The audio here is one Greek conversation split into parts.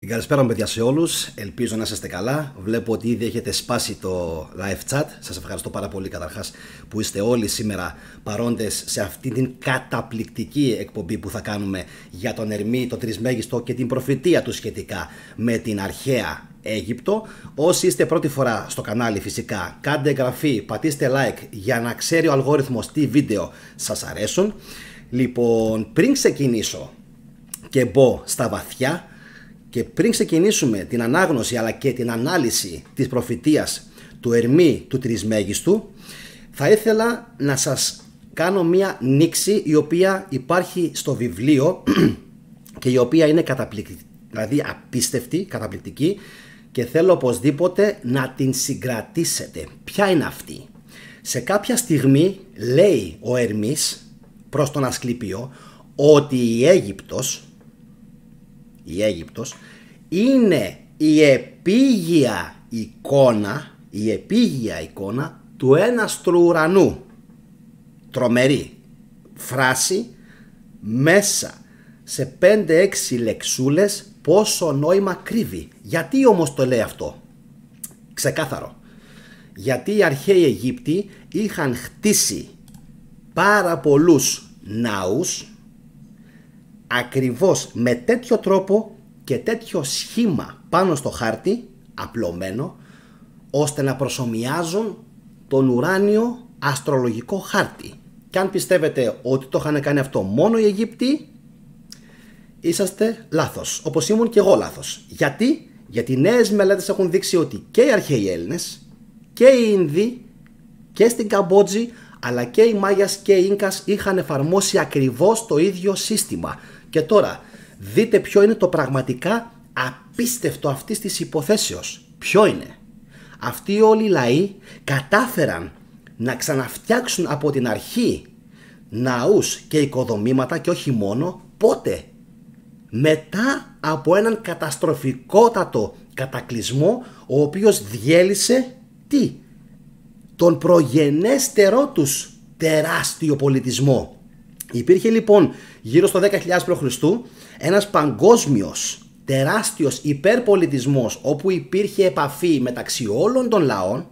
Καλησπέρα μου παιδιά σε όλους, ελπίζω να είστε καλά. Βλέπω ότι ήδη έχετε σπάσει το live chat. Σας ευχαριστώ πάρα πολύ καταρχάς που είστε όλοι σήμερα παρόντες σε αυτή την καταπληκτική εκπομπή που θα κάνουμε για τον Ερμή, το Τρισμέγιστο και την προφητεία του σχετικά με την αρχαία Αίγυπτο. Όσοι είστε πρώτη φορά στο κανάλι φυσικά, κάντε εγγραφή, πατήστε like για να ξέρει ο αλγόριθμος τι βίντεο σας αρέσουν. Λοιπόν, πριν ξεκινήσω και μπω στα βαθιά, και πριν ξεκινήσουμε την ανάγνωση αλλά και την ανάλυση της προφητείας του Ερμή του Τρισμέγιστου, θα ήθελα να σας κάνω μία νήξη η οποία υπάρχει στο βιβλίο και η οποία είναι δηλαδή απίστευτη, καταπληκτική, και θέλω οπωσδήποτε να την συγκρατήσετε. Ποια είναι αυτή? Σε κάποια στιγμή λέει ο Ερμής προς τον Ασκλήπιο ότι η Αίγυπτος είναι η επίγεια εικόνα του έναστρου ουρανού. Τρομερή φράση, μέσα σε 5-6 λεξούλες πόσο νόημα κρύβει. Γιατί όμως το λέει αυτό? Ξεκάθαρο. Γιατί οι αρχαίοι Αιγύπτιοι είχαν χτίσει πάρα πολλούς ναούς ακριβώς με τέτοιο τρόπο και τέτοιο σχήμα πάνω στο χάρτη, απλωμένο, ώστε να προσομοιάζουν τον ουράνιο αστρολογικό χάρτη. Και αν πιστεύετε ότι το είχαν κάνει αυτό μόνο οι Αιγύπτιοι, είσαστε λάθος, όπως ήμουν και εγώ λάθος. Γιατί νέες μελέτες έχουν δείξει ότι και οι αρχαίοι Έλληνες και οι Ινδοί και στην Καμπότζη, αλλά και οι Μάγιας και οι Ίνκας είχαν εφαρμόσει ακριβώς το ίδιο σύστημα. Και τώρα δείτε ποιο είναι το πραγματικά απίστευτο αυτής της υποθέσεως. Ποιο είναι? Αυτοί όλοι οι λαοί κατάφεραν να ξαναφτιάξουν από την αρχή ναούς και οικοδομήματα, και όχι μόνο. Πότε? Μετά από έναν καταστροφικότατο κατακλυσμό, ο οποίος διέλυσε τι? Τον προγενέστερό τους τεράστιο πολιτισμό. Υπήρχε λοιπόν γύρω στο 10.000 π.Χ. ένας παγκόσμιος τεράστιος υπερπολιτισμός, όπου υπήρχε επαφή μεταξύ όλων των λαών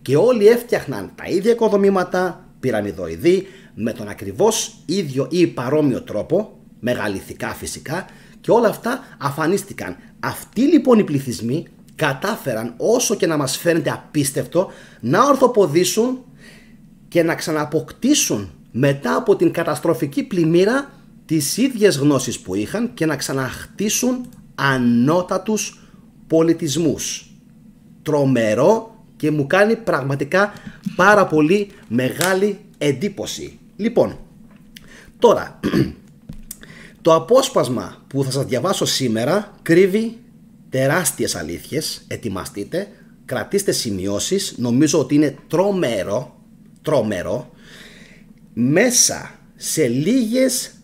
και όλοι έφτιαχναν τα ίδια οικοδομήματα, πυραμιδοειδή, με τον ακριβώς ίδιο ή παρόμοιο τρόπο, μεγαλειθικά φυσικά, και όλα αυτά αφανίστηκαν. Αυτοί λοιπόν οι πληθυσμοί κατάφεραν, όσο και να μας φαίνεται απίστευτο, να ορθοποδήσουν και να ξανααποκτήσουν μετά από την καταστροφική πλημμύρα τις ίδιες γνώσεις που είχαν και να ξαναχτίσουν ανώτατους πολιτισμούς. Τρομερό, και μου κάνει πραγματικά πάρα πολύ μεγάλη εντύπωση. Λοιπόν, τώρα το απόσπασμα που θα σας διαβάσω σήμερα κρύβει τεράστιες αλήθειες. Ετοιμαστείτε, κρατήστε σημειώσεις, νομίζω ότι είναι τρομερό. Μέσα σε λίγες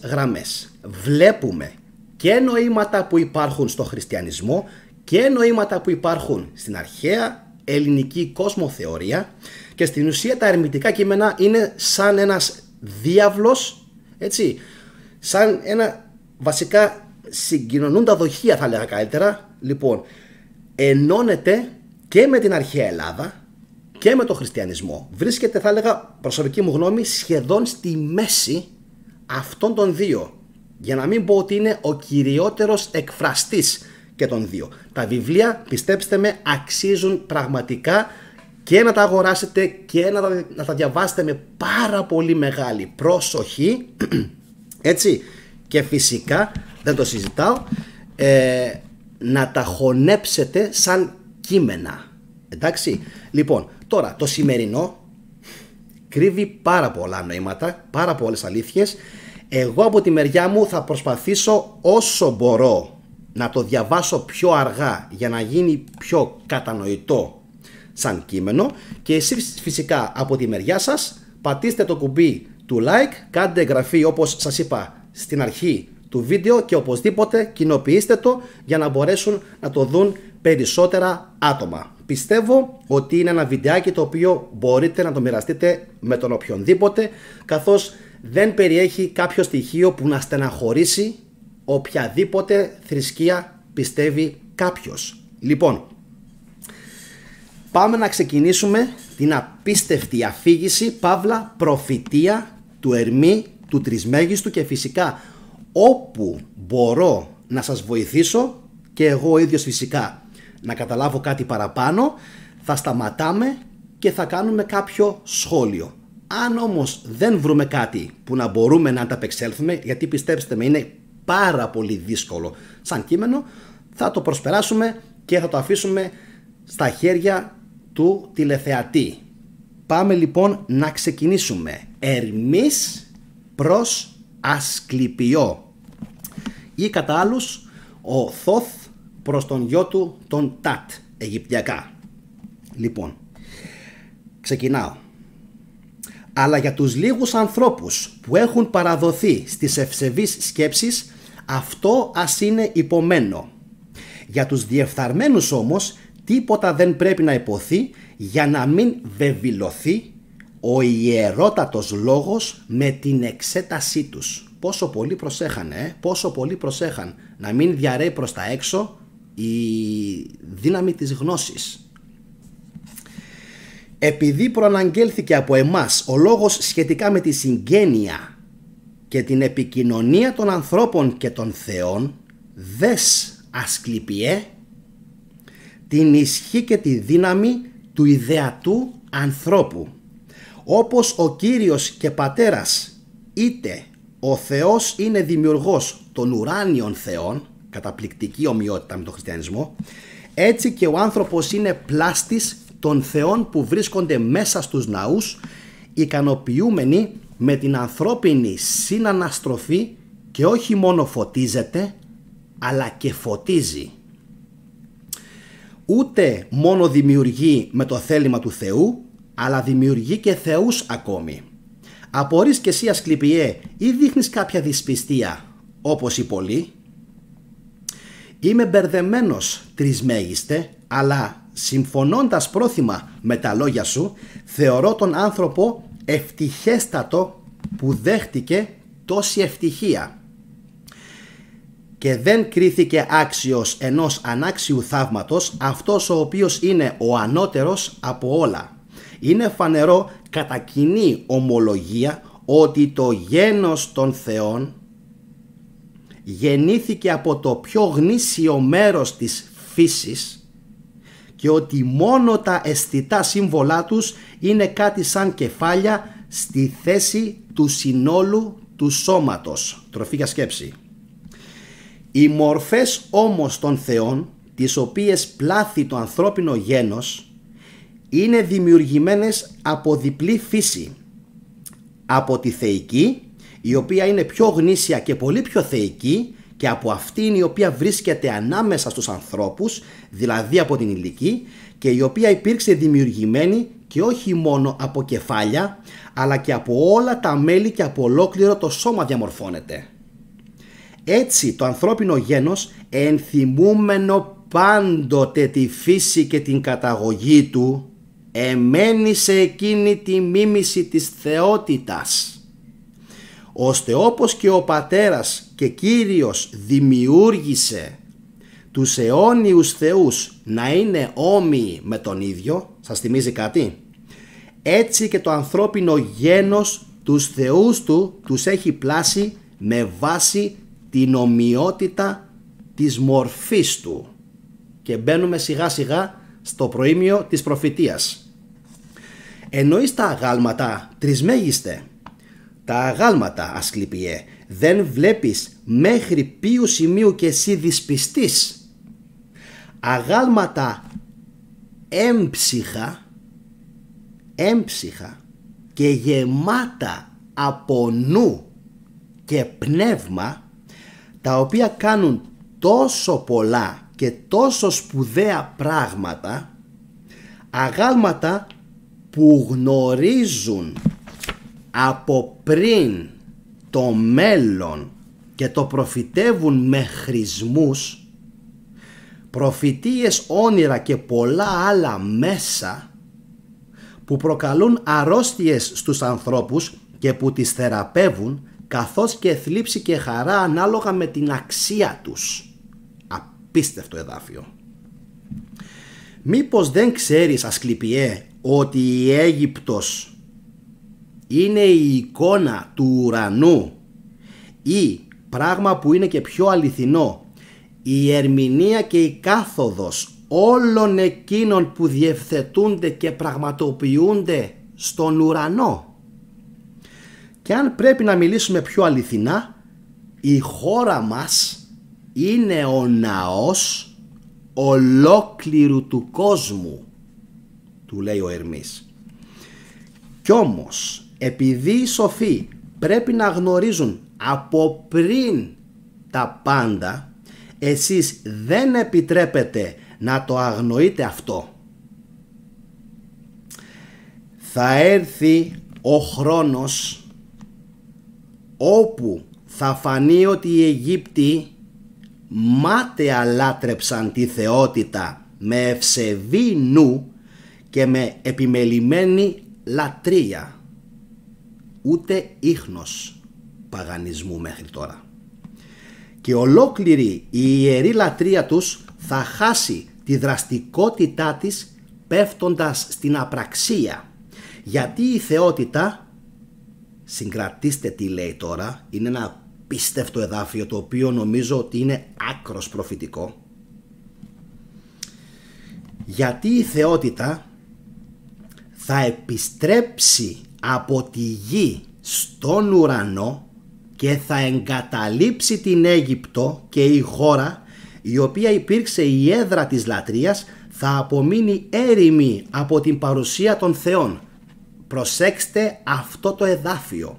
γραμμές βλέπουμε και νοήματα που υπάρχουν στο χριστιανισμό και νοήματα που υπάρχουν στην αρχαία ελληνική κοσμοθεωρία, και στην ουσία τα ερμητικά κείμενα είναι σαν ένας διάβλος, έτσι, σαν ένα βασικά συγκοινωνούντα δοχεία, θα λέγα καλύτερα. Λοιπόν, ενώνεται και με την αρχαία Ελλάδα και με το χριστιανισμό. Βρίσκεται, θα έλεγα, προσωπική μου γνώμη, σχεδόν στη μέση αυτών των δύο, για να μην πω ότι είναι ο κυριότερος εκφραστής και των δύο. Τα βιβλία, πιστέψτε με, αξίζουν πραγματικά και να τα αγοράσετε και να τα διαβάσετε με πάρα πολύ μεγάλη προσοχή, έτσι, και φυσικά, δεν το συζητάω, να τα χωνέψετε σαν κείμενα. Εντάξει, λοιπόν, τώρα το σημερινό κρύβει πάρα πολλά νοήματα, πάρα πολλές αλήθειες. Εγώ από τη μεριά μου θα προσπαθήσω όσο μπορώ να το διαβάσω πιο αργά για να γίνει πιο κατανοητό σαν κείμενο, και εσείς φυσικά από τη μεριά σας πατήστε το κουμπί του like, κάντε εγγραφή όπως σας είπα στην αρχή του βίντεο και οπωσδήποτε κοινοποιήστε το για να μπορέσουν να το δουν περισσότερα άτομα. Πιστεύω ότι είναι ένα βιντεάκι το οποίο μπορείτε να το μοιραστείτε με τον οποιονδήποτε, καθώς δεν περιέχει κάποιο στοιχείο που να στεναχωρήσει οποιαδήποτε θρησκεία πιστεύει κάποιος. Λοιπόν, πάμε να ξεκινήσουμε την απίστευτη αφήγηση, παύλα προφητεία του Ερμή, του Τρισμέγιστου, και φυσικά όπου μπορώ να σας βοηθήσω και εγώ ίδιος φυσικά να καταλάβω κάτι παραπάνω, θα σταματάμε και θα κάνουμε κάποιο σχόλιο. Αν όμως δεν βρούμε κάτι που να μπορούμε να ανταπεξέλθουμε, γιατί πιστέψτε με είναι πάρα πολύ δύσκολο σαν κείμενο, θα το προσπεράσουμε και θα το αφήσουμε στα χέρια του τηλεθεατή. Πάμε λοιπόν να ξεκινήσουμε. Ερμής προς Ασκληπιό, ή κατά άλλους ο Θόθ προς τον γιο του τον Τάτ, αιγυπτιακά. Λοιπόν, ξεκινάω. Αλλά για τους λίγους ανθρώπους που έχουν παραδοθεί στις ευσεβείς σκέψεις, αυτό ας είναι υπομένο. Για τους διεφθαρμένους όμως τίποτα δεν πρέπει να υποθεί, για να μην βεβηλωθεί ο ιερότατος λόγος με την εξέτασή τους. Πόσο πολύ προσέχανε, πόσο πολύ προσέχαν να μην διαρρέει προς τα έξω η δύναμη της γνώσης. Επειδή προαναγγέλθηκε από εμάς ο λόγος σχετικά με τη συγγένεια και την επικοινωνία των ανθρώπων και των θεών, δες Ασκληπιέ την ισχύ και τη δύναμη του ιδεατού ανθρώπου, όπως ο Κύριος και Πατέρας, είτε ο Θεός είναι δημιουργός των ουράνιων θεών, καταπληκτική ομοιότητα με τον χριστιανισμό, έτσι και ο άνθρωπος είναι πλάστης των θεών που βρίσκονται μέσα στους ναούς, ικανοποιούμενοι με την ανθρώπινη συναναστροφή, και όχι μόνο φωτίζεται αλλά και φωτίζει. Ούτε μόνο δημιουργεί με το θέλημα του Θεού, αλλά δημιουργεί και θεούς ακόμη. Απορείς και εσύ Ασκληπιέ, ή δείχνεις κάποια δυσπιστία όπως οι πολλοί? Είμαι μπερδεμένος Τρισμέγιστε, αλλά συμφωνώντας πρόθυμα με τα λόγια σου, θεωρώ τον άνθρωπο ευτυχέστατο που δέχτηκε τόση ευτυχία και δεν κρίθηκε άξιος ενός ανάξιου θαύματος αυτός ο οποίος είναι ο ανώτερος από όλα. Είναι φανερό κατά κοινή ομολογία ότι το γένος των θεών γεννήθηκε από το πιο γνήσιο μέρος της φύσης και ότι μόνο τα αισθητά σύμβολά τους είναι κάτι σαν κεφάλια στη θέση του συνόλου του σώματος. Τροφή για σκέψη. Οι μορφές όμως των θεών, τις οποίες πλάθει το ανθρώπινο γένος, είναι δημιουργημένες από διπλή φύση. Από τη θεϊκή, η οποία είναι πιο γνήσια και πολύ πιο θεϊκή, και από αυτήν η οποία βρίσκεται ανάμεσα στους ανθρώπους, δηλαδή από την ηλική, και η οποία υπήρξε δημιουργημένη και όχι μόνο από κεφάλια, αλλά και από όλα τα μέλη και από ολόκληρο το σώμα διαμορφώνεται. Έτσι το ανθρώπινο γένος, ενθυμούμενο πάντοτε τη φύση και την καταγωγή του, εμένει σε εκείνη τη μίμηση της θεότητας, ώστε όπως και ο Πατέρας και Κύριος δημιούργησε τους αιώνιους θεούς να είναι όμοιοι με τον ίδιο, σας θυμίζει κάτι? Έτσι και το ανθρώπινο γένος τους θεούς του τους έχει πλάσει με βάση την ομοιότητα της μορφής του. Και μπαίνουμε σιγά σιγά στο προήμιο της προφητείας. Εννοείς τα αγάλματα, Τρισμέγιστε? Τα αγάλματα, Ασκληπιέ, δεν βλέπεις μέχρι ποιου σημείου και εσύ δυσπιστείς? Αγάλματα έμψυχα και γεμάτα από νου και πνεύμα, τα οποία κάνουν τόσο πολλά και τόσο σπουδαία πράγματα, αγάλματα που γνωρίζουν από πριν το μέλλον και το προφητεύουν με χρησμούς, προφητείες, όνειρα και πολλά άλλα μέσα που προκαλούν αρρώστιες στους ανθρώπους και που τις θεραπεύουν, καθώς και θλίψη και χαρά ανάλογα με την αξία τους. Απίστευτο εδάφιο. Μήπως δεν ξέρεις, Ασκληπιέ, ότι η Αίγυπτος είναι η εικόνα του ουρανού, ή πράγμα που είναι και πιο αληθινό, η ερμηνεία και η κάθοδος όλων εκείνων που διευθετούνται και πραγματοποιούνται στον ουρανό? Και αν πρέπει να μιλήσουμε πιο αληθινά, η χώρα μας είναι ο ναός ολόκληρου του κόσμου, του λέει ο Ερμής. Κι όμως, επειδή οι σοφοί πρέπει να γνωρίζουν από πριν τα πάντα, εσείς δεν επιτρέπετε να το αγνοείτε αυτό. Θα έρθει ο χρόνος όπου θα φανεί ότι οι Αιγύπτιοι μάταια λάτρεψαν τη θεότητα με ευσεβή νου και με επιμελημένη λατρεία. Ούτε ίχνος παγανισμού μέχρι τώρα. Και ολόκληρη η ιερή λατρεία τους θα χάσει τη δραστικότητά της πέφτοντας στην απραξία. Γιατί η θεότητα, συγκρατήστε τι λέει τώρα, είναι ένα απίστευτο εδάφιο το οποίο νομίζω ότι είναι άκρος προφητικό. Γιατί η θεότητα θα επιστρέψει από τη γη στον ουρανό και θα εγκαταλείψει την Αίγυπτο, και η χώρα η οποία υπήρξε η έδρα της λατρείας θα απομείνει έρημη από την παρουσία των θεών. Προσέξτε αυτό το εδάφιο.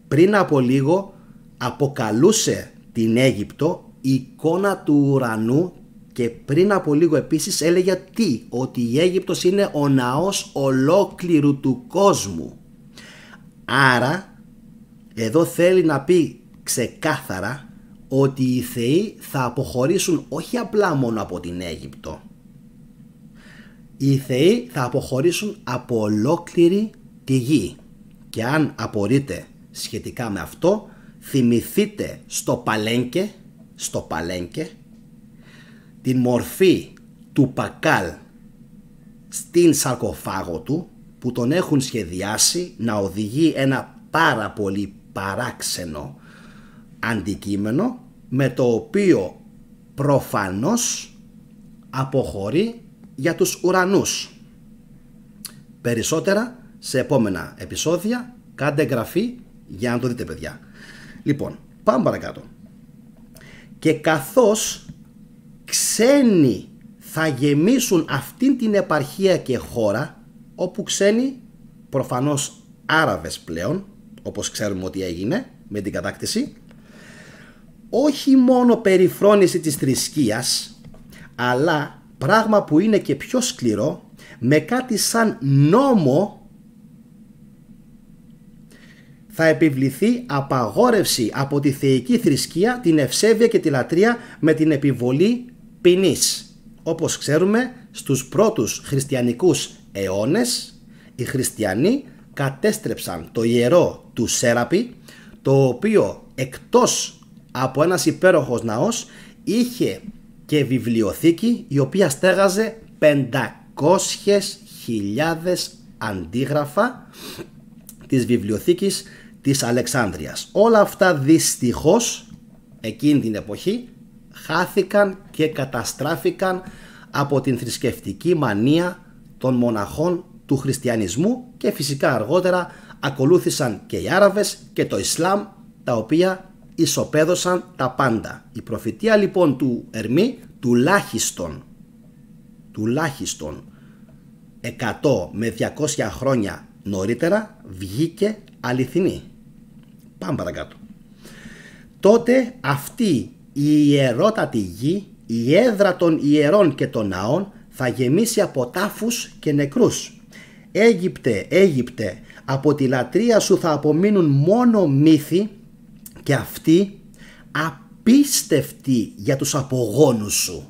Πριν από λίγο αποκαλούσε την Αίγυπτο εικόνα του ουρανού και πριν από λίγο επίσης έλεγε τι? Ότι η Αίγυπτος είναι ο ναός ολόκληρου του κόσμου. Άρα εδώ θέλει να πει ξεκάθαρα ότι οι θεοί θα αποχωρήσουν όχι απλά μόνο από την Αίγυπτο. Οι θεοί θα αποχωρήσουν από ολόκληρη τη γη. Και αν απορείτε σχετικά με αυτό, θυμηθείτε στο Παλένκε την μορφή του Πακάλ στην σαρκοφάγο του, που τον έχουν σχεδιάσει να οδηγεί ένα πάρα πολύ παράξενο αντικείμενο, με το οποίο προφανώς αποχωρεί για τους ουρανούς. Περισσότερα σε επόμενα επεισόδια. Κάντε εγγραφή για να το δείτε, παιδιά. Λοιπόν, πάμε παρακάτω. Και καθώς ξένοι θα γεμίσουν αυτήν την επαρχία και χώρα, όπου ξένοι προφανώς Άραβες πλέον, όπως ξέρουμε ότι έγινε με την κατάκτηση, όχι μόνο περιφρόνηση της θρησκείας, αλλά πράγμα που είναι και πιο σκληρό, με κάτι σαν νόμο θα επιβληθεί απαγόρευση από τη θεϊκή θρησκεία, την ευσέβεια και τη λατρεία, με την επιβολή ποινής. Όπως ξέρουμε, στους πρώτους χριστιανικούς αιώνες οι χριστιανοί κατέστρεψαν το ιερό του Σέραπη, το οποίο εκτός από ένας υπέροχος ναός είχε και βιβλιοθήκη η οποία στέγαζε 500.000 αντίγραφα της βιβλιοθήκης της Αλεξάνδρειας. Όλα αυτά δυστυχώς εκείνη την εποχή χάθηκαν και καταστράφηκαν από την θρησκευτική μανία των μοναχών του χριστιανισμού, και φυσικά αργότερα ακολούθησαν και οι Άραβες και το Ισλάμ, τα οποία ισοπαίδωσαν τα πάντα. Η προφητεία λοιπόν του Ερμή τουλάχιστον 100 με 200 χρόνια νωρίτερα βγήκε αληθινή. Πάμε παρακάτω. Τότε αυτή η ιερότατη γη, η έδρα των ιερών και των ναών, θα γεμίσει από τάφους και νεκρούς. Αίγυπτε, από τη λατρεία σου θα απομείνουν μόνο μύθοι, και αυτοί απίστευτοι για τους απογόνους σου.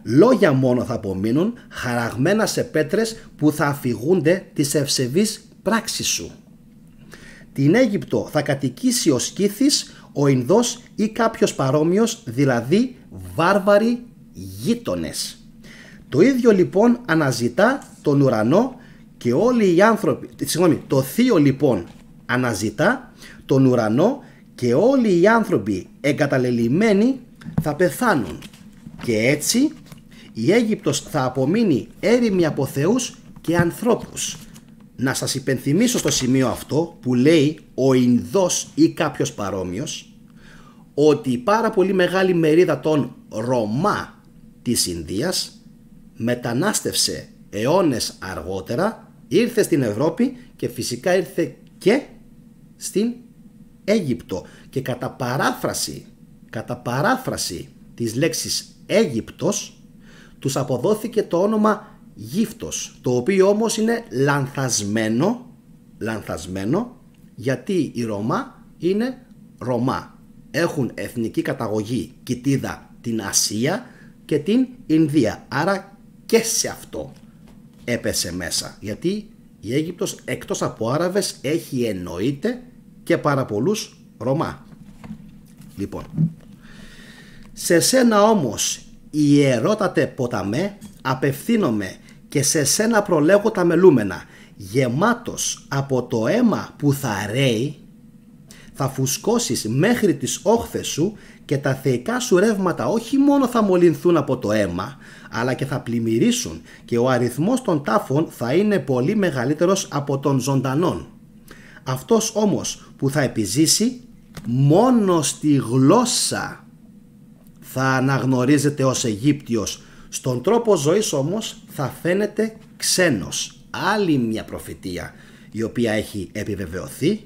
Λόγια μόνο θα απομείνουν, χαραγμένα σε πέτρες που θα αφηγούνται τις ευσεβείς πράξεις σου. την Αίγυπτο θα κατοικήσει ο Σκύθης, ο Ινδός ή κάποιος παρόμοιος, δηλαδή βάρβαροι γείτονες. Το ίδιο λοιπόν αναζητά τον ουρανό και όλοι οι άνθρωποι, το θείο λοιπόν αναζητά τον ουρανό και όλοι οι άνθρωποι εγκαταλελειμμένοι θα πεθάνουν. Και έτσι η Αίγυπτος θα απομείνει έρημη από θεούς και ανθρώπους. Να σας υπενθυμίσω στο σημείο αυτό που λέει ο Ινδός ή κάποιος παρόμοιος, ότι η πάρα πολύ μεγάλη μερίδα των Ρωμά της Ινδίας μετανάστευσε αιώνες αργότερα, ήρθε στην Ευρώπη και φυσικά ήρθε και στην Αίγυπτο, και κατά παράφραση της λέξης Αίγυπτος τους αποδόθηκε το όνομα Γύφτος, το οποίο όμως είναι λανθασμένο, γιατί οι Ρωμά είναι Ρωμά. Έχουν εθνική καταγωγή κοιτίδα την Ασία και την Ινδία, άρα και σε αυτό έπεσε μέσα, γιατί η Αίγυπτος εκτός από Άραβες έχει εννοείται και πάρα πολλούς Ρωμά. Λοιπόν, σε σένα όμως ιερότατε ποταμέ απευθύνομαι και σε σένα προλέγω τα μελούμενα, γεμάτος από το αίμα που θα ρέει θα φουσκώσεις μέχρι τις όχθες σου και τα θεϊκά σου ρεύματα όχι μόνο θα μολυνθούν από το αίμα, αλλά και θα πλημμυρίσουν και ο αριθμός των τάφων θα είναι πολύ μεγαλύτερος από των ζωντανών. Αυτός όμως που θα επιζήσει μόνο στη γλώσσα θα αναγνωρίζεται ως Αιγύπτιος, στον τρόπο ζωής όμως θα φαίνεται ξένος. Άλλη μια προφητεία η οποία έχει επιβεβαιωθεί,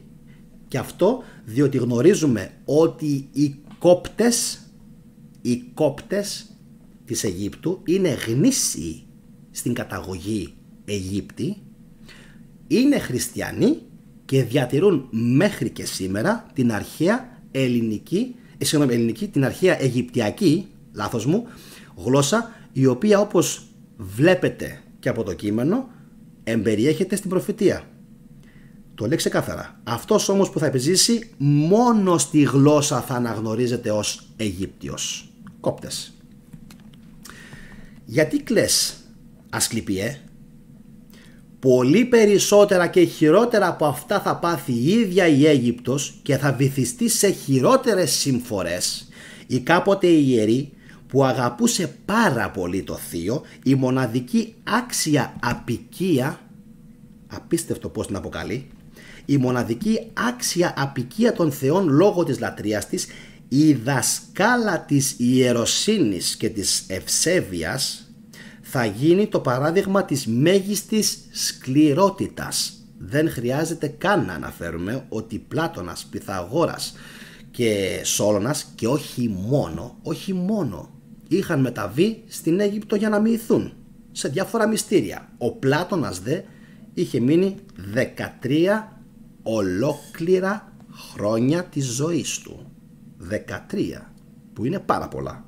και αυτό διότι γνωρίζουμε ότι οι κόπτες της Αιγύπτου είναι γνήσιοι στην καταγωγή Αιγύπτη, είναι χριστιανοί και διατηρούν μέχρι και σήμερα την αρχαία την αρχαία Αιγυπτιακή, γλώσσα, η οποία όπως βλέπετε και από το κείμενο εμπεριέχεται στην προφητεία. Το λέει ξεκάθαρα. Αυτός όμως που θα επιζήσει μόνο στη γλώσσα θα αναγνωρίζεται ως Αιγύπτιος. Κόπτες. Γιατί κλαις, Ασκληπιέ? Πολύ περισσότερα και χειρότερα από αυτά θα πάθει η ίδια η Αίγυπτος και θα βυθιστεί σε χειρότερες συμφορές η κάποτε ιερή που αγαπούσε πάρα πολύ το θείο, η μοναδική άξια απικία, απίστευτο πώς την αποκαλεί, η μοναδική άξια απικία των θεών λόγω της λατρείας της, η δασκάλα της ιεροσύνης και της ευσέβειας, θα γίνει το παράδειγμα της μέγιστης σκληρότητας. Δεν χρειάζεται καν να αναφέρουμε ότι Πλάτωνας, Πυθαγόρας και Σόλωνας, και όχι μόνο, είχαν μεταβεί στην Αίγυπτο για να μοιηθούν σε διάφορα μυστήρια. Ο Πλάτωνας δε είχε μείνει 13 ολόκληρα χρόνια της ζωής του. 13, που είναι πάρα πολλά.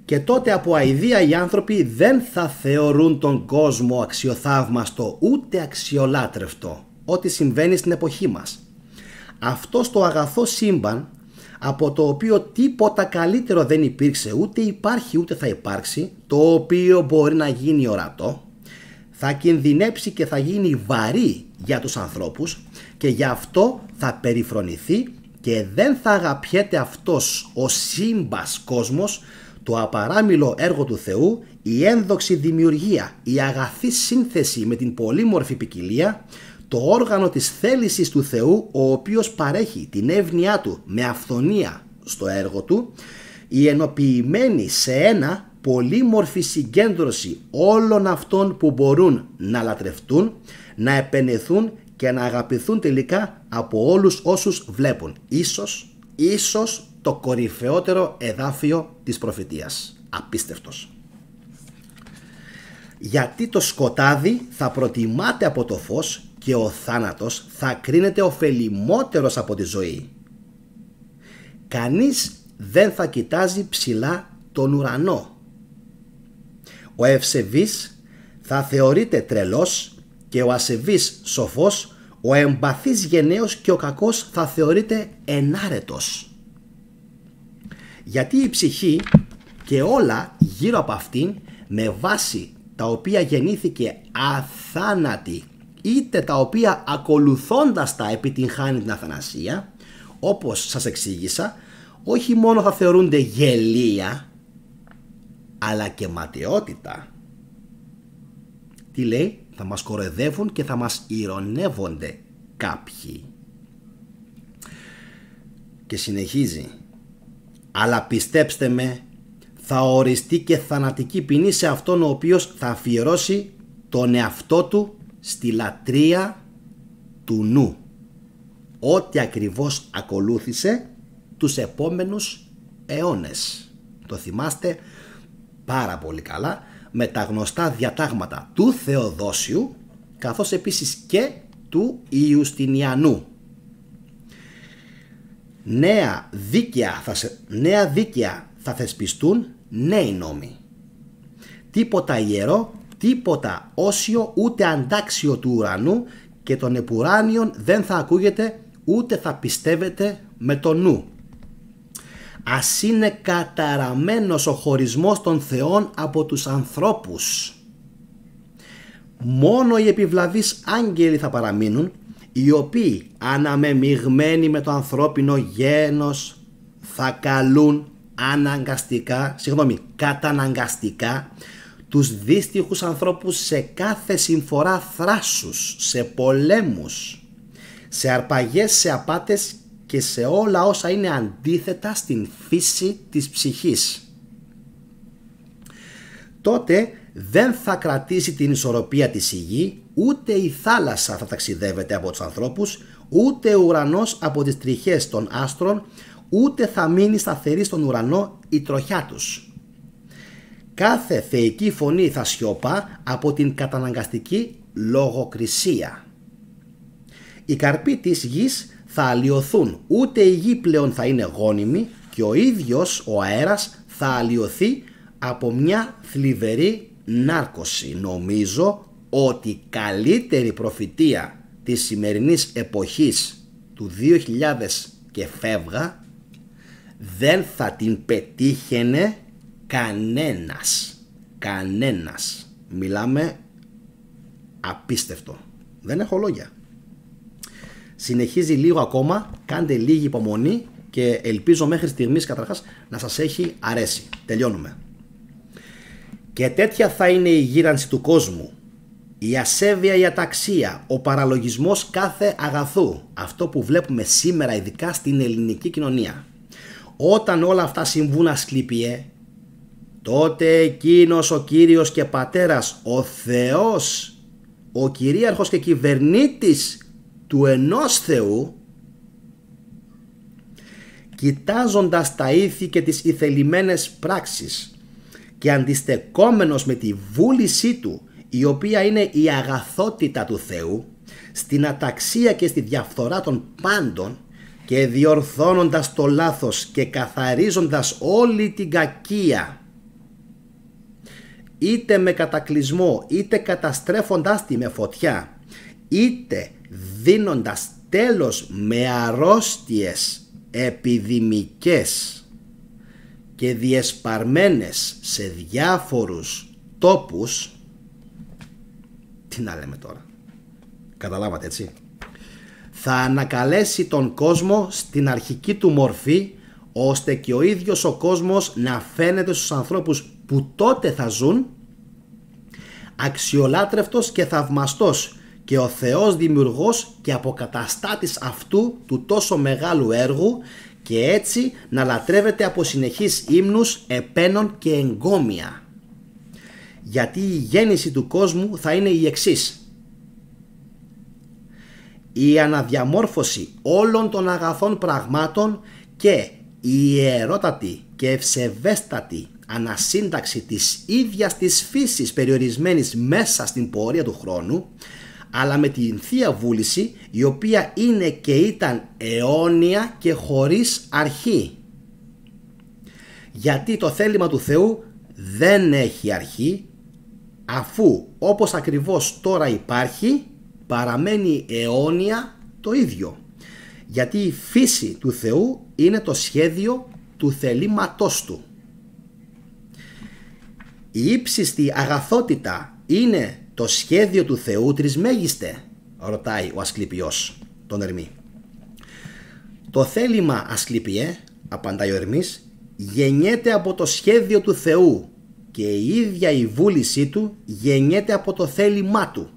Και τότε από αηδία οι άνθρωποι δεν θα θεωρούν τον κόσμο αξιοθαύμαστο ούτε αξιολάτρευτο ό,τι συμβαίνει στην εποχή μας. Αυτό στο αγαθό σύμπαν, από το οποίο τίποτα καλύτερο δεν υπήρξε, ούτε υπάρχει ούτε θα υπάρξει, το οποίο μπορεί να γίνει ορατό, θα κινδυνέψει και θα γίνει βαρύ για τους ανθρώπους και γι' αυτό θα περιφρονηθεί και δεν θα αγαπιέται αυτός ο σύμπας κόσμος, το απαράμιλο έργο του Θεού, η ένδοξη δημιουργία, η αγαθή σύνθεση με την πολύμορφη ποικιλία, το όργανο της θέλησης του Θεού, ο οποίος παρέχει την εύνοιά του με αυθονία στο έργο του, η ενοποιημένη σε ένα πολύμορφη συγκέντρωση όλων αυτών που μπορούν να λατρευτούν, να επενεθούν και να αγαπηθούν τελικά από όλους όσους βλέπουν. Ίσως το κορυφαιότερο εδάφιο της προφητείας. Απίστευτος. Γιατί το σκοτάδι θα προτιμάται από το φως και ο θάνατος θα κρίνεται ωφελημότερος από τη ζωή. Κανείς δεν θα κοιτάζει ψηλά τον ουρανό. Ο ευσεβής θα θεωρείται τρελός και ο ασεβής σοφός, ο εμπαθής γενναίος και ο κακός θα θεωρείται ενάρετος. Γιατί η ψυχή και όλα γύρω από αυτήν, με βάση τα οποία γεννήθηκε αθάνατη, είτε τα οποία ακολουθώντας τα επιτυγχάνει την αθανασία, όπως σας εξήγησα, όχι μόνο θα θεωρούνται γελία, αλλά και ματαιότητα. Τι λέει? Θα μας κοροϊδεύουν και θα μας ηρωνεύονται κάποιοι. Και συνεχίζει. Αλλά πιστέψτε με, θα οριστεί και θανατική ποινή σε αυτόν ο οποίος θα αφιερώσει τον εαυτό του στη λατρεία του νου. Ό,τι ακριβώς ακολούθησε τους επόμενους αιώνες. Το θυμάστε πάρα πολύ καλά με τα γνωστά διατάγματα του Θεοδόσιου, καθώς επίσης και του Ιουστινιανού. Νέα δίκαια θα θεσπιστούν νέοι νόμοι. Τίποτα ιερό, τίποτα όσιο ούτε αντάξιο του ουρανού και των επουράνιων δεν θα ακούγεται ούτε θα πιστεύετε με το νου. Ας είναι καταραμένος ο χωρισμός των θεών από τους ανθρώπους. Μόνο οι επιβλαβείς άγγελοι θα παραμείνουν, οι οποίοι αναμεμειγμένοι με το ανθρώπινο γένος θα καλούν καταναγκαστικά τους δύστιχους ανθρώπους σε κάθε συμφορά θράσους, σε πολέμους, σε αρπαγές, σε απάτες και σε όλα όσα είναι αντίθετα στην φύση της ψυχής. Τότε δεν θα κρατήσει την ισορροπία της η γη, ούτε η θάλασσα θα ταξιδεύεται από τους ανθρώπους, ούτε ο ουρανός από τις τριχές των άστρων, ούτε θα μείνει σταθερή στον ουρανό η τροχιά τους. Κάθε θεϊκή φωνή θα σιωπά από την καταναγκαστική λογοκρισία. Οι καρποί της γης θα αλλοιωθούν, ούτε η γη πλέον θα είναι γόνιμη και ο ίδιος ο αέρας θα αλλοιωθεί από μια θλιβερή νάρκωση. Νομίζω ότι καλύτερη προφητεία της σημερινής εποχής του 2000 και φεύγα δεν θα την πετύχαινε κανένας. Μιλάμε απίστευτο. Δεν έχω λόγια. Συνεχίζει λίγο ακόμα, κάντε λίγη υπομονή και ελπίζω μέχρι στιγμής καταρχάς να σας έχει αρέσει. Τελειώνουμε. Και τέτοια θα είναι η γύρανση του κόσμου, η ασέβεια, η αταξία, ο παραλογισμός κάθε αγαθού. Αυτό που βλέπουμε σήμερα ειδικά στην ελληνική κοινωνία. Όταν όλα αυτά συμβούν ασκλήπιε, τότε εκείνος ο Κύριος και Πατέρας, ο Θεός, ο κυρίαρχος και κυβερνήτης του ενός Θεού, κοιτάζοντας τα ήθη και τις ηθελημένες πράξεις και αντιστεκόμενος με τη βούλησή του, η οποία είναι η αγαθότητα του Θεού, στην αταξία και στη διαφθορά των πάντων και διορθώνοντας το λάθος και καθαρίζοντας όλη την κακία, είτε με κατακλυσμό, είτε καταστρέφοντας τη με φωτιά, είτε δίνοντας τέλος με αρρώστιες επιδημικές και διεσπαρμένες σε διάφορους τόπους. Τι να λέμε τώρα, καταλάβατε έτσι? Θα ανακαλέσει τον κόσμο στην αρχική του μορφή, ώστε και ο ίδιος ο κόσμος να φαίνεται στους ανθρώπους που τότε θα ζουν αξιολάτρευτος και θαυμαστός και ο Θεός δημιουργός και αποκαταστάτης αυτού του τόσο μεγάλου έργου, και έτσι να λατρεύεται από συνεχείς ύμνους, επένων και εγκόμια. Γιατί η γέννηση του κόσμου θα είναι η εξής: η αναδιαμόρφωση όλων των αγαθών πραγμάτων και η ιερότατη και ευσεβέστατη ανασύνταξη της ίδιας της φύσης περιορισμένης μέσα στην πορεία του χρόνου, αλλά με την Θεία Βούληση, η οποία είναι και ήταν αιώνια και χωρίς αρχή. Γιατί το θέλημα του Θεού δεν έχει αρχή, αφού όπως ακριβώς τώρα υπάρχει, παραμένει αιώνια το ίδιο. Γιατί η φύση του Θεού είναι το σχέδιο του θελήματός του. Η ύψιστη αγαθότητα είναι το σχέδιο του Θεού τρισμέγιστε, ρωτάει ο Ασκληπιός τον Ερμή. Το θέλημα, Ασκληπιέ, απαντάει ο Ερμής, γεννιέται από το σχέδιο του Θεού και η ίδια η βούλησή του γεννιέται από το θέλημά του.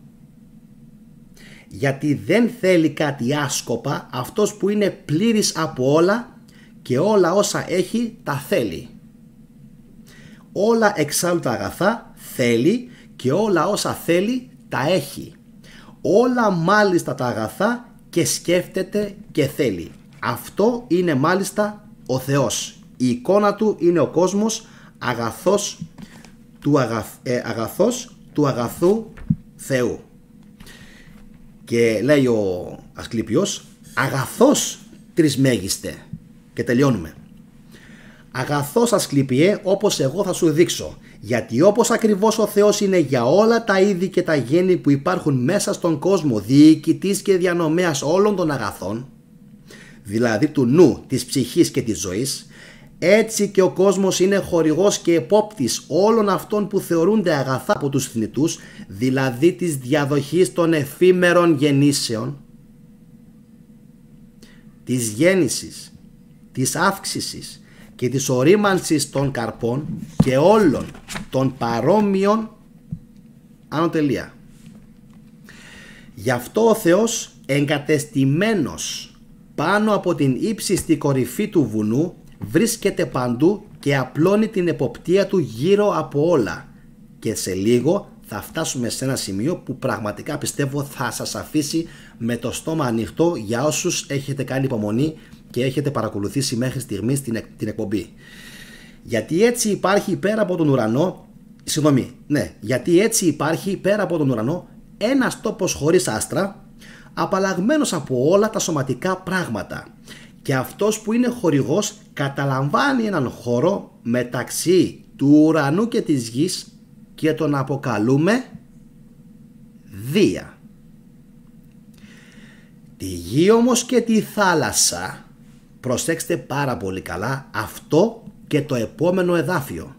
Γιατί δεν θέλει κάτι άσκοπα αυτός που είναι πλήρης από όλα και όλα όσα έχει τα θέλει. Όλα εξάλλου τα αγαθά θέλει και όλα όσα θέλει τα έχει. Όλα μάλιστα τα αγαθά και σκέφτεται και θέλει. Αυτό είναι μάλιστα ο Θεός. Η εικόνα του είναι ο κόσμος αγαθός του αγαθού Θεού. Και λέει ο Ασκληπιός, αγαθός τρισμέγιστε. Και τελειώνουμε. Αγαθός, Ασκληπιέ, όπως εγώ θα σου δείξω. Γιατί όπως ακριβώς ο Θεός είναι για όλα τα είδη και τα γέννη που υπάρχουν μέσα στον κόσμο, διοικητής και διανομέας όλων των αγαθών, δηλαδή του νου, της ψυχής και της ζωής, έτσι και ο κόσμος είναι χορηγός και επόπτης όλων αυτών που θεωρούνται αγαθά από τους θνητούς, δηλαδή της διαδοχής των εφήμερων γεννήσεων, της γέννησης, της αύξησης και της ορίμανσης των καρπών και όλων των παρόμοιων ανωτελεία. Γι' αυτό ο Θεός, εγκατεστημένος πάνω από την ύψιστη κορυφή του βουνού, βρίσκεται παντού και απλώνει την εποπτεία του γύρω από όλα. Και σε λίγο θα φτάσουμε σε ένα σημείο που πραγματικά πιστεύω θα σας αφήσει με το στόμα ανοιχτό για όσους έχετε κάνει υπομονή και έχετε παρακολουθήσει μέχρι στιγμής την εκπομπή. Γιατί έτσι υπάρχει πέρα από τον ουρανό, γιατί έτσι υπάρχει πέρα από τον ουρανό ένας τόπος χωρίς άστρα, απαλλαγμένος από όλα τα σωματικά πράγματα. Και αυτός που είναι χορηγός καταλαμβάνει έναν χώρο μεταξύ του ουρανού και της γης και τον αποκαλούμε Δία. Τη γη όμως και τη θάλασσα, προσέξτε πάρα πολύ καλά αυτό και το επόμενο εδάφιο.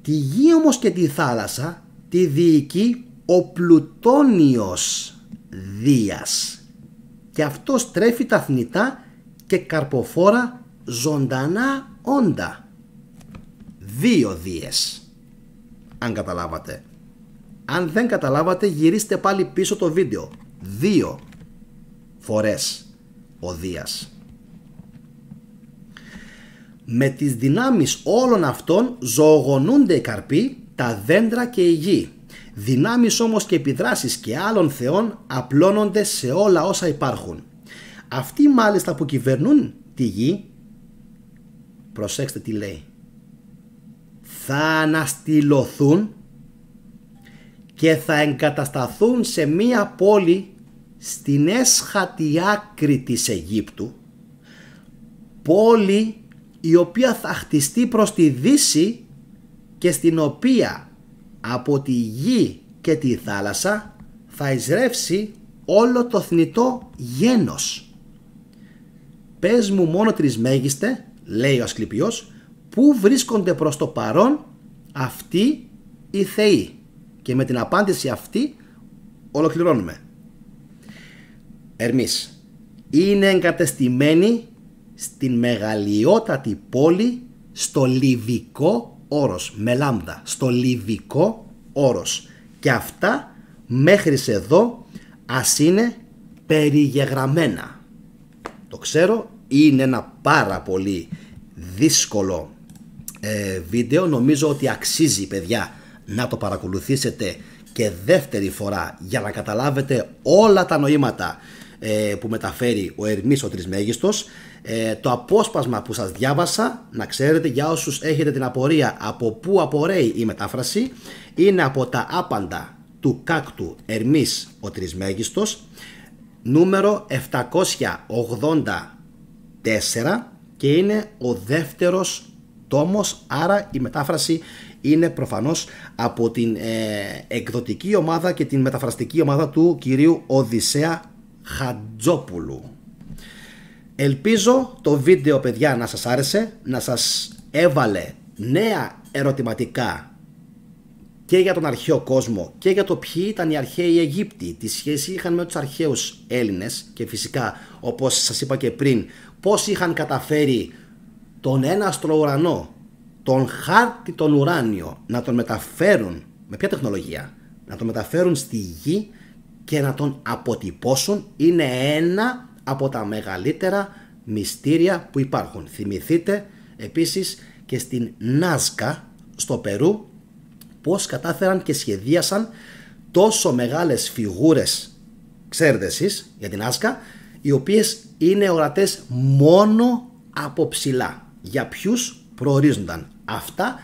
Τη γη όμως και τη θάλασσα τη διοικεί ο πλουτόνιος Δίας. Και αυτός τρέφει τα θνητά και καρποφόρα ζωντανά όντα. 2 Δίες, αν καταλάβατε. Αν δεν καταλάβατε, γυρίστε πάλι πίσω το βίντεο. 2 φορές ο Δίας. Με τις δυνάμεις όλων αυτών ζωογονούνται οι καρποί, τα δέντρα και η γη. Δυνάμεις όμως και επιδράσεις και άλλων θεών απλώνονται σε όλα όσα υπάρχουν. Αυτοί μάλιστα που κυβερνούν τη γη, προσέξτε τι λέει, θα αναστηλωθούν και θα εγκατασταθούν σε μία πόλη στην έσχατη άκρη της Αιγύπτου, πόλη η οποία θα χτιστεί προς τη δύση και στην οποία από τη γη και τη θάλασσα θα εισρεύσει όλο το θνητό γένος. Πες μου μόνο τρισμέγιστε, λέει ο Ασκληπιός, πού βρίσκονται προς το παρόν αυτοί οι θεοί. Και με την απάντηση αυτή ολοκληρώνουμε. Ερμής, είναι εγκατεστημένοι στην μεγαλειότατη πόλη στο Λιβικό όρος, με λάμδα, στο Λιβικό όρος. Και αυτά μέχρι εδώ ας είναι περιγεγραμμένα. Το ξέρω, είναι ένα πάρα πολύ δύσκολο βίντεο. Νομίζω ότι αξίζει, παιδιά, να το παρακολουθήσετε και δεύτερη φορά για να καταλάβετε όλα τα νοήματα που μεταφέρει ο Ερμής ο Τρισμέγιστος. Το απόσπασμα που σας διάβασα, να ξέρετε, για όσους έχετε την απορία από πού απορρέει η μετάφραση, είναι από τα άπαντα του κάκτου Ερμής ο Τρισμέγιστος, νούμερο 784, και είναι ο δεύτερος τόμος, άρα η μετάφραση είναι προφανώς από την εκδοτική ομάδα και την μεταφραστική ομάδα του κυρίου Οδυσσέα Χατζόπουλου. Ελπίζω το βίντεο, παιδιά, να σας άρεσε, να σας έβαλε νέα ερωτηματικά και για τον αρχαίο κόσμο και για το ποιοι ήταν οι αρχαίοι Αιγύπτιοι, τι σχέση είχαν με τους αρχαίους Έλληνες και φυσικά, όπως σας είπα και πριν, πώς είχαν καταφέρει τον έναστρο ουρανό, τον χάρτη τον ουράνιο, να τον μεταφέρουν, με ποια τεχνολογία, να τον μεταφέρουν στη γη και να τον αποτυπώσουν. Είναι ένα από τα μεγαλύτερα μυστήρια που υπάρχουν. Θυμηθείτε επίσης και στην Νάσκα στο Περού πώς κατάφεραν και σχεδίασαν τόσο μεγάλες φιγούρες, ξέρετε εσείς για την Νάσκα, οι οποίες είναι ορατές μόνο από ψηλά. Για ποιους προορίζονταν? Αυτά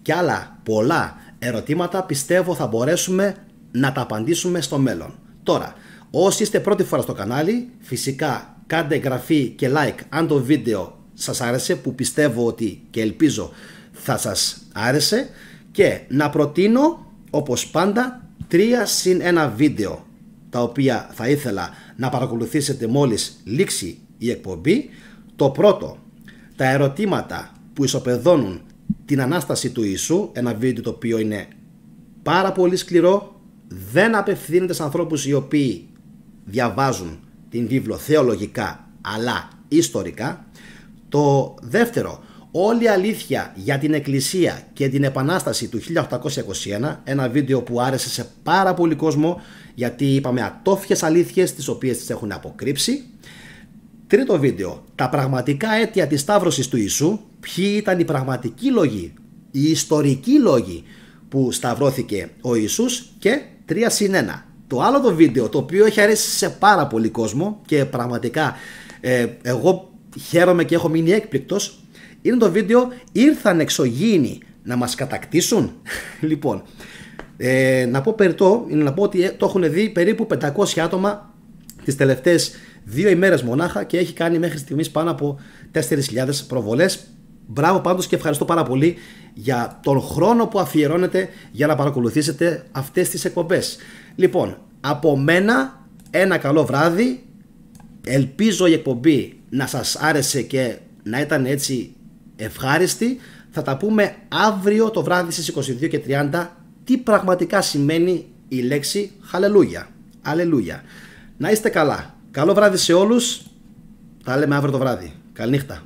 και άλλα πολλά ερωτήματα πιστεύω θα μπορέσουμε να τα απαντήσουμε στο μέλλον. Τώρα, όσοι είστε πρώτη φορά στο κανάλι, φυσικά κάντε εγγραφή και like αν το βίντεο σας άρεσε, που πιστεύω ότι και ελπίζω θα σας άρεσε, και να προτείνω όπως πάντα 3+1 βίντεο τα οποία θα ήθελα να παρακολουθήσετε μόλις λήξει η εκπομπή. Το πρώτο, τα ερωτήματα που ισοπεδώνουν την Ανάσταση του Ιησού, ένα βίντεο το οποίο είναι πάρα πολύ σκληρό, δεν απευθύνεται σε ανθρώπους οι οποίοι διαβάζουν την βίβλο θεολογικά αλλά ιστορικά. Το δεύτερο, όλη η αλήθεια για την Εκκλησία και την Επανάσταση του 1821, ένα βίντεο που άρεσε σε πάρα πολύ κόσμο γιατί είπαμε ατόφιες αλήθειες τις οποίες τις έχουν αποκρύψει. Τρίτο βίντεο, τα πραγματικά αίτια της σταύρωσης του Ιησού, ποιοι ήταν οι πραγματικοί λόγοι, οι ιστορικοί λόγοι που σταυρώθηκε ο Ιησούς. Και 3+1, το άλλο το βίντεο το οποίο έχει αρέσει σε πάρα πολύ κόσμο και πραγματικά εγώ χαίρομαι και έχω μείνει έκπληκτος, είναι το βίντεο «Ήρθαν εξωγήινοι να μας κατακτήσουν». Λοιπόν, να πω περιττό, είναι να πω ότι το έχουν δει περίπου 500 άτομα τις τελευταίες 2 ημέρες μονάχα και έχει κάνει μέχρι στιγμής πάνω από 4.000 προβολές. Μπράβο πάντως και ευχαριστώ πάρα πολύ για τον χρόνο που αφιερώνετε για να παρακολουθήσετε αυτές τις εκπομπές. Λοιπόν, από μένα ένα καλό βράδυ. Ελπίζω η εκπομπή να σας άρεσε και να ήταν έτσι ευχάριστη. Θα τα πούμε αύριο το βράδυ στις 22:30 τι πραγματικά σημαίνει η λέξη χαλελούια. Αλληλούια. Να είστε καλά. Καλό βράδυ σε όλους. Τα λέμε αύριο το βράδυ. Καληνύχτα.